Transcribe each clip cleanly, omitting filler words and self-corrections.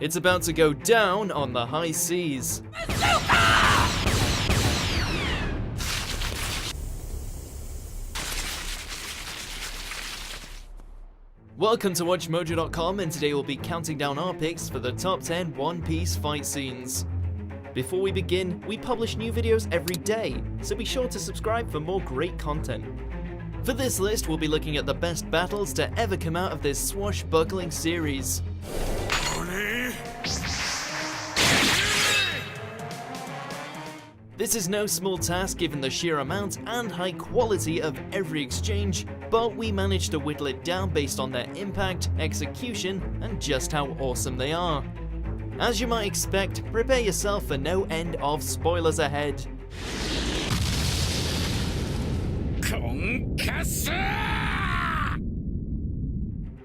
It's about to go down on the high seas. Welcome to WatchMojo.com, and today we'll be counting down our picks for the top 10 One Piece fight scenes. Before we begin, we publish new videos every day, so be sure to subscribe for more great content. For this list, we'll be looking at the best battles to ever come out of this swashbuckling series. This is no small task given the sheer amount and high quality of every exchange, but we managed to whittle it down based on their impact, execution, and just how awesome they are. As you might expect, prepare yourself for no end of spoilers ahead.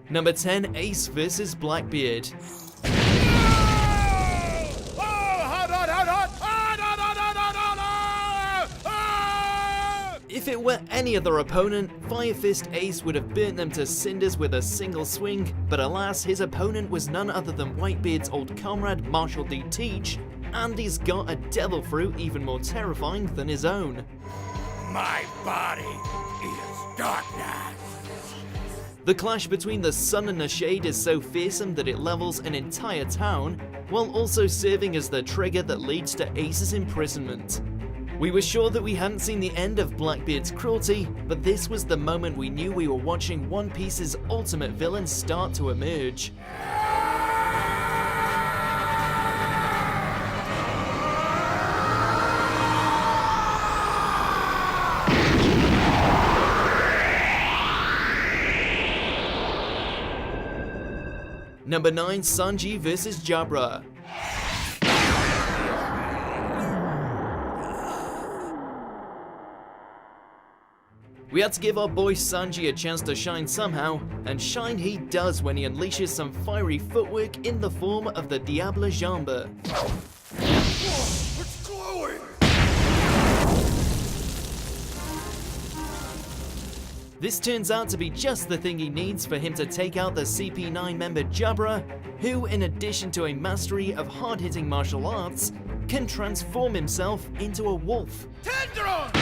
Number 10, Ace vs Blackbeard. If it were any other opponent, Fire Fist Ace would have burnt them to cinders with a single swing, but alas, his opponent was none other than Whitebeard's old comrade Marshall D. Teach, and he's got a devil fruit even more terrifying than his own. My body is darkness. The clash between the sun and the shade is so fearsome that it levels an entire town, while also serving as the trigger that leads to Ace's imprisonment. We were sure that we hadn't seen the end of Blackbeard's cruelty, but this was the moment we knew we were watching One Piece's ultimate villain start to emerge. Number 9, Sanji vs Jabra. We had to give our boy Sanji a chance to shine somehow, and shine he does when he unleashes some fiery footwork in the form of the Diable Jambes. Whoa, it's glowing! This turns out to be just the thing he needs for him to take out the CP9 member Jabra, who, in addition to a mastery of hard-hitting martial arts, can transform himself into a wolf. Tenderon!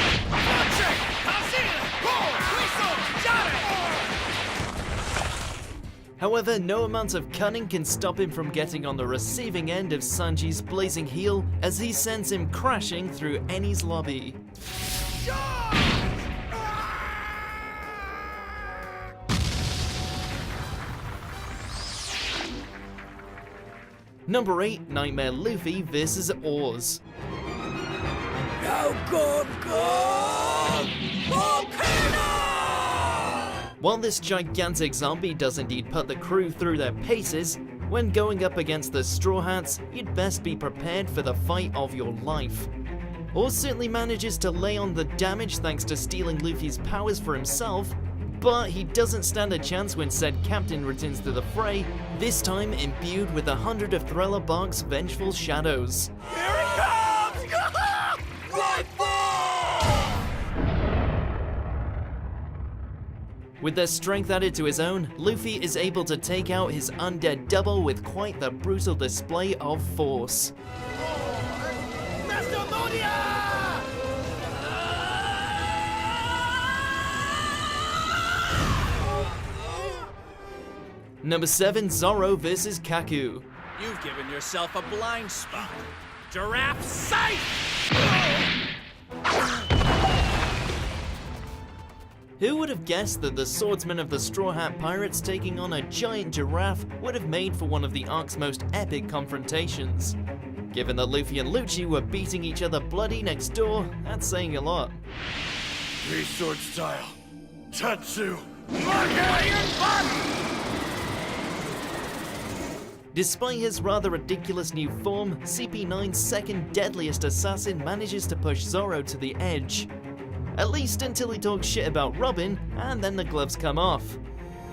However, no amount of cunning can stop him from getting on the receiving end of Sanji's blazing heel as he sends him crashing through Eni's lobby. Number 8, Nightmare Luffy vs Oars. No good, good! Volcano! While this gigantic zombie does indeed put the crew through their paces, when going up against the Straw Hats, you'd best be prepared for the fight of your life. Oars certainly manages to lay on the damage thanks to stealing Luffy's powers for himself, but he doesn't stand a chance when said captain returns to the fray, this time imbued with 100 of Thriller Bark's vengeful shadows. Here it comes! Right ball! With their strength added to his own, Luffy is able to take out his undead double with quite the brutal display of force. Number 7, Zoro vs Kaku. You've given yourself a blind spot. Giraffe sight! Who would have guessed that the swordsman of the Straw Hat Pirates taking on a giant giraffe would have made for one of the arc's most epic confrontations? Given that Luffy and Lucci were beating each other bloody next door, that's saying a lot. Three-sword style. Tatsu. Despite his rather ridiculous new form, CP9's second deadliest assassin manages to push Zoro to the edge. At least until he talks shit about Robin, and then the gloves come off.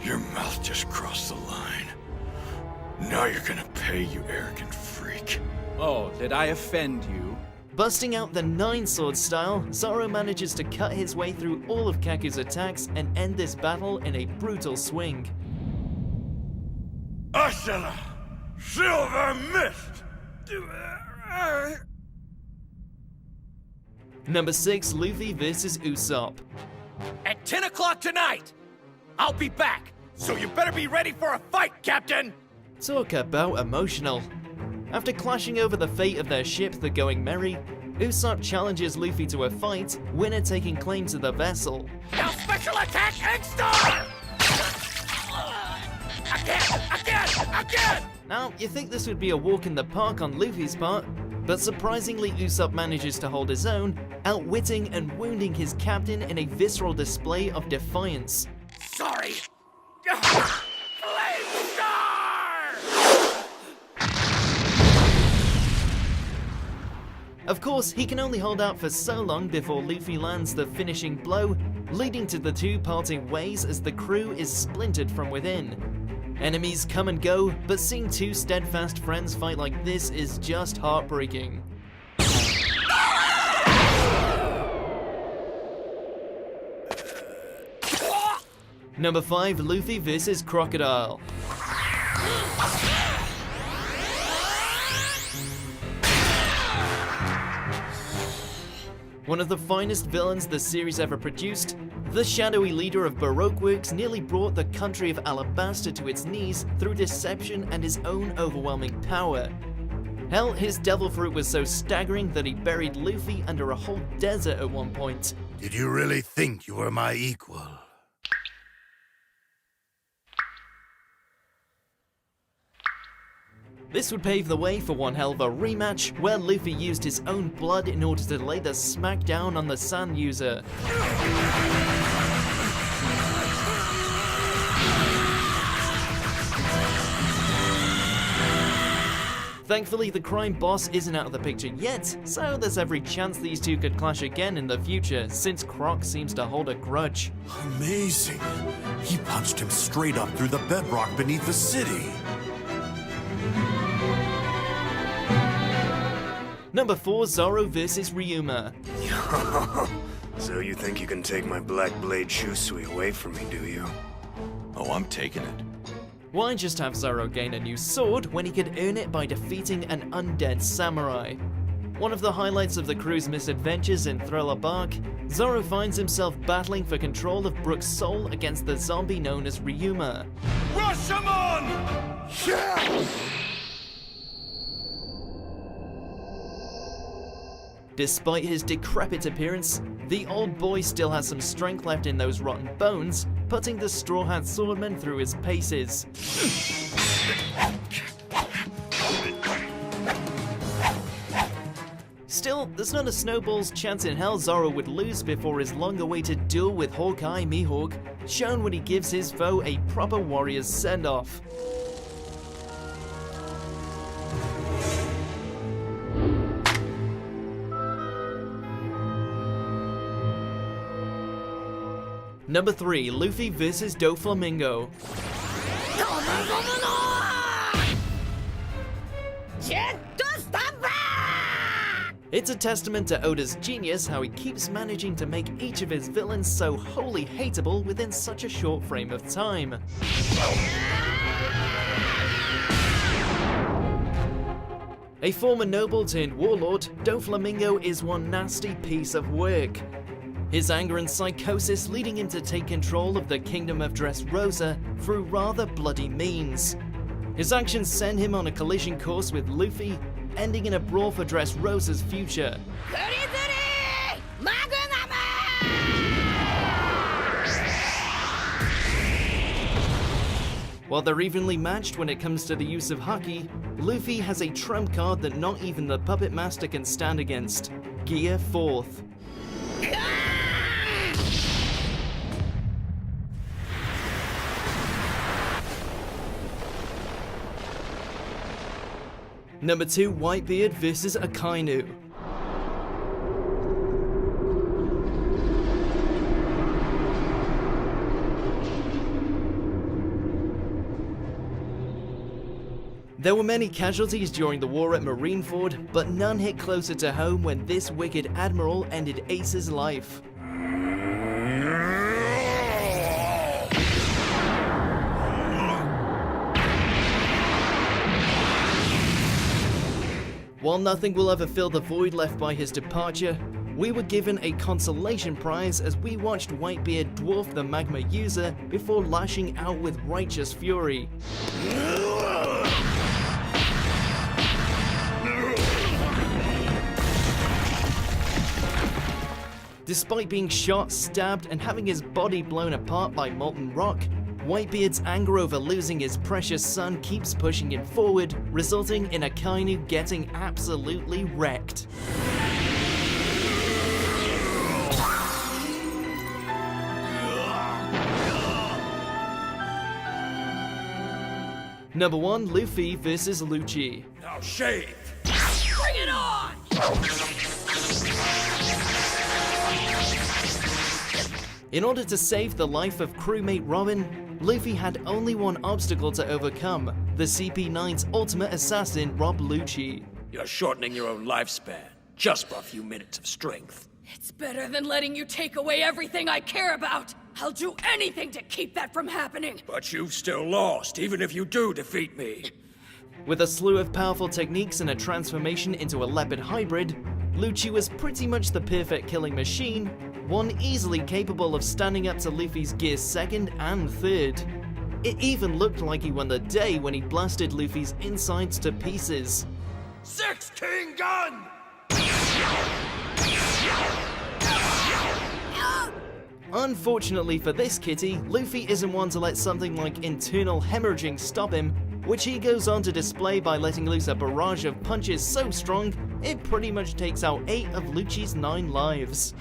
Your mouth just crossed the line. Now you're gonna pay, you arrogant freak. Oh, did I offend you? Busting out the 9-sword style, Zoro manages to cut his way through all of Kaku's attacks and end this battle in a brutal swing. Ashela! Silver Mist! Number 6, Luffy vs. Usopp. At 10 o'clock tonight, I'll be back, so you better be ready for a fight, Captain! Talk about emotional. After clashing over the fate of their ship, the Going Merry, Usopp challenges Luffy to a fight, winner taking claim to the vessel. Now special attack X-Star! Again! Now, you think this would be a walk in the park on Luffy's part, but surprisingly Usopp manages to hold his own, outwitting and wounding his captain in a visceral display of defiance. Sorry! Flame Star! Of course, he can only hold out for so long before Luffy lands the finishing blow, leading to the two parting ways as the crew is splintered from within. Enemies come and go, but seeing two steadfast friends fight like this is just heartbreaking. Number 5, Luffy vs. Crocodile. One of the finest villains the series ever produced, the shadowy leader of Baroque works nearly brought the country of Alabasta to its knees through deception and his own overwhelming power. Hell, his devil fruit was so staggering that he buried Luffy under a whole desert at one point. Did you really think you were my equal? This would pave the way for one hell of a rematch, where Luffy used his own blood in order to lay the smackdown on the Sand User. Thankfully, the crime boss isn't out of the picture yet, so there's every chance these two could clash again in the future, since Croc seems to hold a grudge. Amazing. He punched him straight up through the bedrock beneath the city. Number 4, Zoro vs. Ryu Ma. So you think you can take my Black Blade Shusui away from me, do you? Oh, I'm taking it. Why just have Zoro gain a new sword when he could earn it by defeating an undead samurai? One of the highlights of the crew's misadventures in Thriller Bark, Zoro finds himself battling for control of Brook's soul against the zombie known as Ryu Ma. Rashomon! Yeah! Despite his decrepit appearance, the old boy still has some strength left in those rotten bones, putting the Straw Hat Swordman through his paces. Still, there's not a snowball's chance in hell Zoro would lose before his long-awaited duel with Hawkeye Mihawk, shown when he gives his foe a proper warrior's send-off. Number 3, Luffy vs. Doflamingo. It's a testament to Oda's genius how he keeps managing to make each of his villains so wholly hateable within such a short frame of time. A former noble turned warlord, Doflamingo is one nasty piece of work. His anger and psychosis leading him to take control of the Kingdom of Dressrosa through rather bloody means. His actions send him on a collision course with Luffy, ending in a brawl for Dressrosa's future. While they're evenly matched when it comes to the use of Haki, Luffy has a trump card that not even the Puppet Master can stand against: Gear 4th. Number 2, Whitebeard vs. Akainu. There were many casualties during the war at Marineford, but none hit closer to home when this wicked admiral ended Ace's life. While nothing will ever fill the void left by his departure, we were given a consolation prize as we watched Whitebeard dwarf the magma user before lashing out with righteous fury. Despite being shot, stabbed, and having his body blown apart by molten rock, Whitebeard's anger over losing his precious son keeps pushing him forward, resulting in Akainu getting absolutely wrecked. Number 1, Luffy vs. Lucci. Now shave! Bring it on! In order to save the life of crewmate Robin, Luffy had only one obstacle to overcome, the CP9's ultimate assassin, Rob Lucci. You're shortening your own lifespan, just for a few minutes of strength. It's better than letting you take away everything I care about. I'll do anything to keep that from happening. But you've still lost, even if you do defeat me. With a slew of powerful techniques and a transformation into a leopard hybrid, Lucci was pretty much the perfect killing machine, one easily capable of standing up to Luffy's gear 2nd and 3rd. It even looked like he won the day when he blasted Luffy's insides to pieces. 16 gun! Unfortunately for this kitty, Luffy isn't one to let something like internal hemorrhaging stop him, which he goes on to display by letting loose a barrage of punches so strong, it pretty much takes out 8 of Lucci's 9 lives.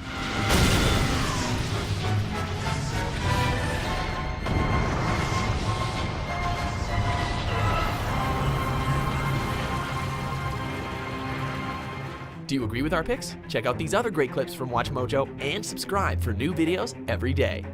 Do you agree with our picks? Check out these other great clips from WatchMojo and subscribe for new videos every day.